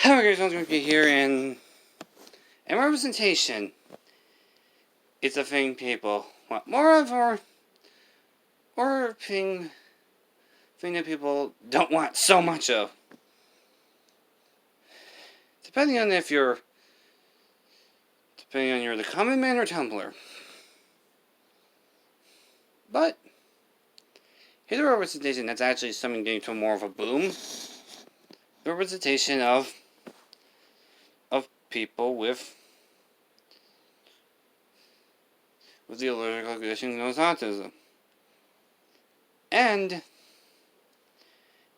Hello guys, I'm going to be here and representation. It's a thing people want more of, or a thing that people don't want so much of. Depending on you're the common man or Tumblr. But here's a representation that's actually something getting to more of a boom. The representation of people with the allergic condition known as autism. And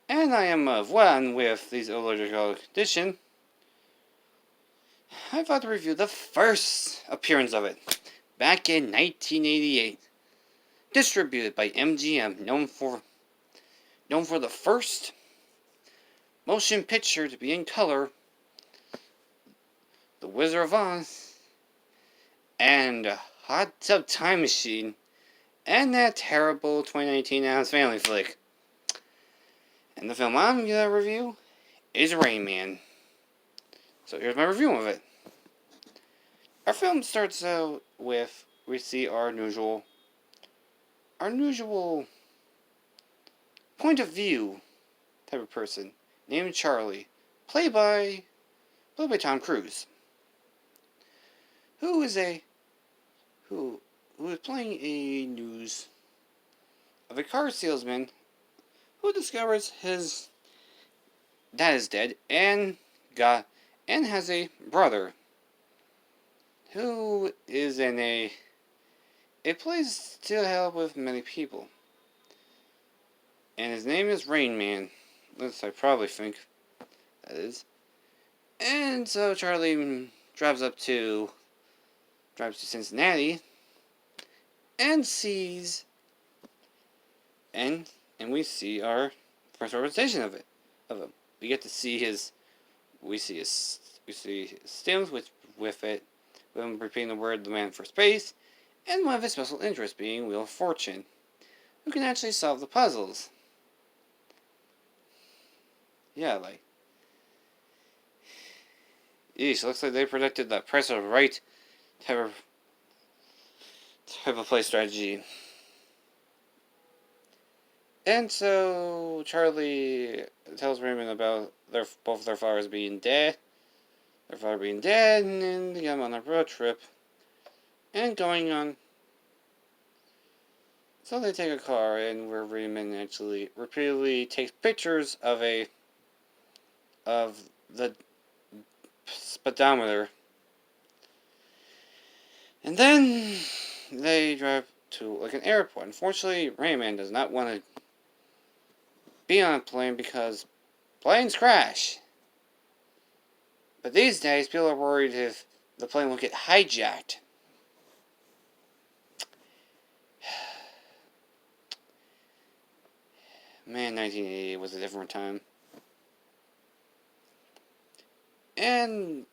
I am of one with these allergic condition. I thought to review the first appearance of it, back in 1988. Distributed by MGM, known for the first motion picture to be in color, The Wizard of Oz, and Hot Tub Time Machine, and that terrible 2019 Addams Family flick. And the film I'm going to review is Rain Man. So here's my review of it. Our film starts out with, we see our usual point of view type of person named Charlie, played by Tom Cruise, who is playing a news of a car salesman who discovers his dad is dead and has a brother who is in a place to help with many people. And his name is Rain Man. At least I probably think that is. And so Charlie drives to Cincinnati and sees and we see our first representation of him. We get to see his stems with him repeating the word "the man for space," and one of his special interests being Wheel of Fortune, who can actually solve the puzzles. Yeah, like, yeesh, looks like they predicted the Price of Right type of play strategy. And so Charlie tells Raymond about both their fathers being dead. And then they go on a road trip. And going on. So they take a car, and where Raymond actually repeatedly takes pictures of the speedometer. And then they drive to like an airport. Unfortunately, Raymond does not want to be on a plane because planes crash. But these days, people are worried if the plane will get hijacked. Man, 1988 was a different time. And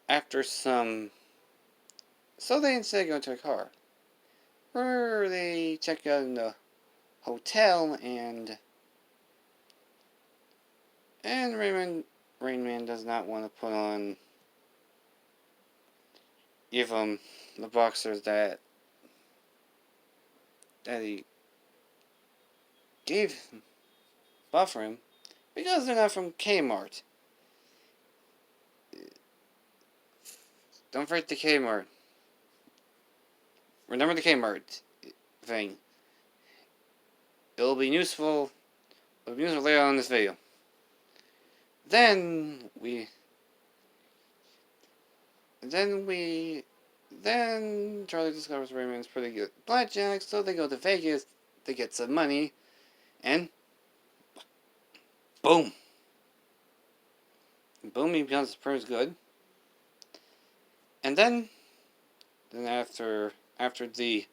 after some... So they instead go to a car, where they check out in the hotel, and Rain Man does not want to give him the boxers that he bought for him, because they're not from Kmart. Don't forget the Kmart. Remember the Kmart thing. It'll be useful later on in this video. Then Charlie discovers Raymond's pretty good at blackjack, so they go to Vegas to get some money, and boom, he becomes pretty good. And then after the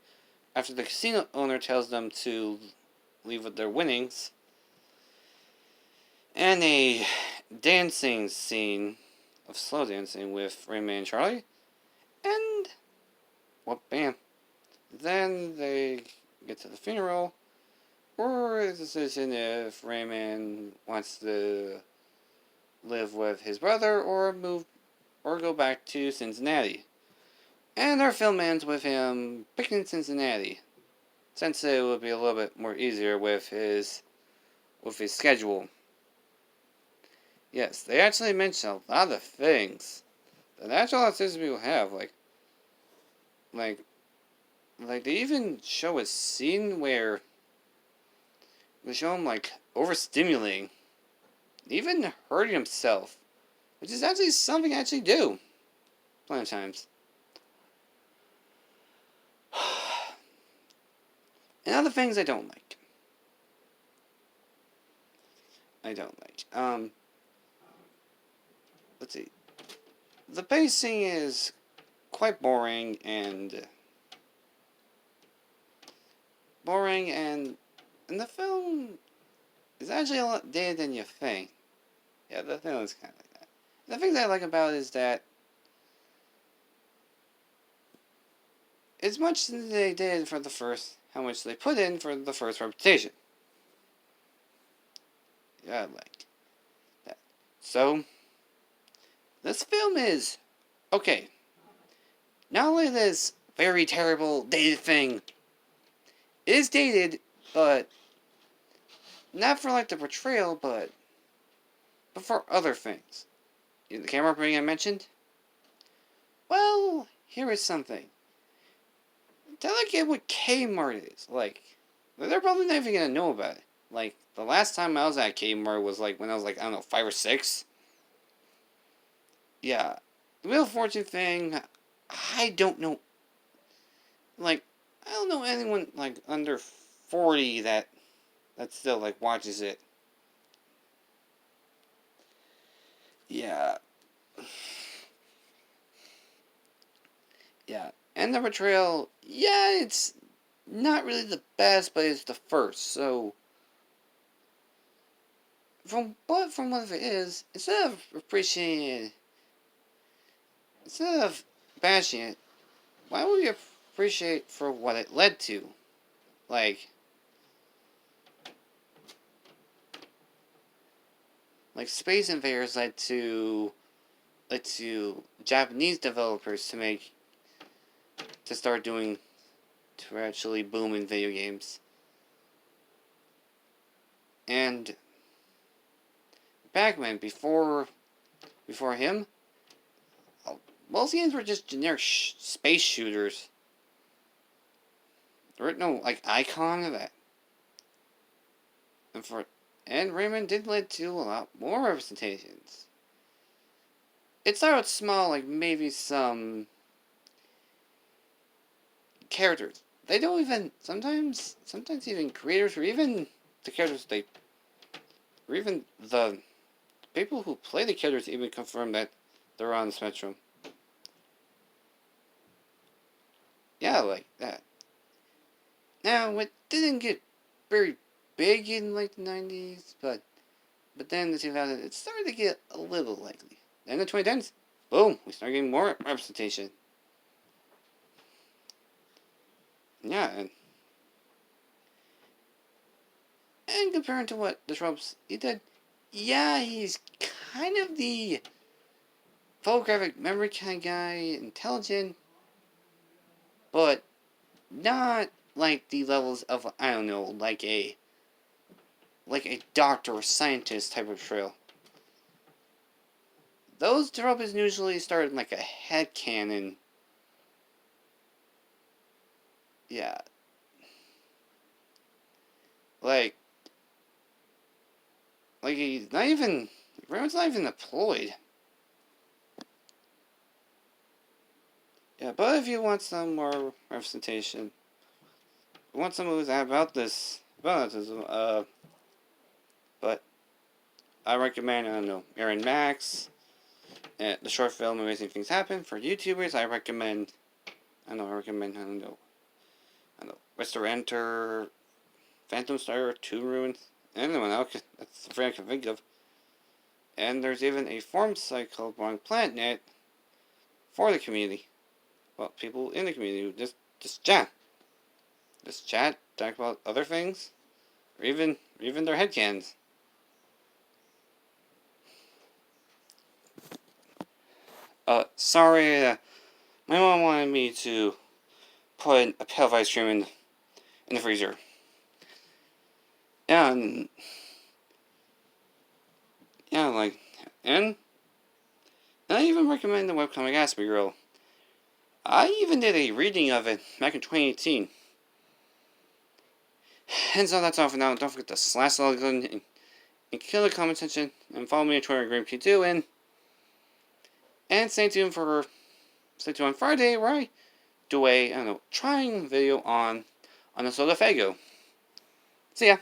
casino owner tells them to leave with their winnings, and a dancing scene of slow dancing with Raymond and Charlie, and well, bam. Then they get to the funeral, or the decision if Raymond wants to live with his brother or go back to Cincinnati. And our film ends with him picking Cincinnati, since it would be a little bit more easier with his schedule. Yes, they actually mention a lot of things that actual autism people have, like they even show a scene where they show him overstimulating, even hurting himself, which is actually something I actually do plenty of times. And other things I don't like. Let's see. The pacing is quite boring and the film is actually a lot dated than you think. Yeah, the film is kind of like that. The things I like about it is that as much as they did for the first, how much they put in for the first reputation. Yeah, I like that. So, this film is okay. Not only this very terrible dated thing, it is dated, but not for the portrayal, but for other things. The camera operating I mentioned? Well, here is something. Tell a kid what Kmart is. They're probably not even gonna know about it. The last time I was at Kmart was when I was I don't know, 5 or 6. Yeah. The Wheel of Fortune thing, I don't know. I don't know anyone under 40 that still watches it. Yeah. Yeah. And the portrayal, yeah, it's not really the best, but it's the first. So from what it is, instead of bashing it, why would we appreciate for what it led to? Space Invaders led to Japanese developers to actually boom in video games. And Pac-Man, before him, most games were just generic space shooters. There was no icon of that. And Rayman did lead to a lot more representations. It started out small, maybe some characters. They don't even sometimes even creators or even the characters or even the people who play the characters even confirm that they're on the spectrum. Yeah, like that. Now, it didn't get very big in the 90s, but then in the 2000s, it started to get a little likely. Then in the 2010s, boom, we started getting more representation. Yeah, and comparing to what the Trumps he did, yeah, he's kind of the photographic memory kind of guy, intelligent, but not the levels of, I don't know, a doctor or scientist type of trail. Those tropes usually start in a headcanon. Yeah. He's not even, Raymond's not even deployed. Yeah, but if you want some more representation, you want some movies about autism, but I recommend, I don't know, Aaron Max, and the short film Amazing Things Happen. For YouTubers, I recommend, I don't know, Mr. Enter, Phantom Star, Tomb Ruins, anyone else, that's the thing I can think of. And there's even a forum site called Wrong Planet for the community. Well, people in the community who just chat. Just chat, talk about other things, or even their headcanons. Sorry, my mom wanted me to put a pail of ice cream in the freezer. Yeah, and, yeah, like, and I even recommend the webcomic Gatsby Girl. I even did a reading of it back in 2018. And so that's all for now. Don't forget to slash the like button and kill the comment section and follow me on Twitter at GreenP2 and stay tuned on Friday where I do a trying video on the Soda Fago. See ya.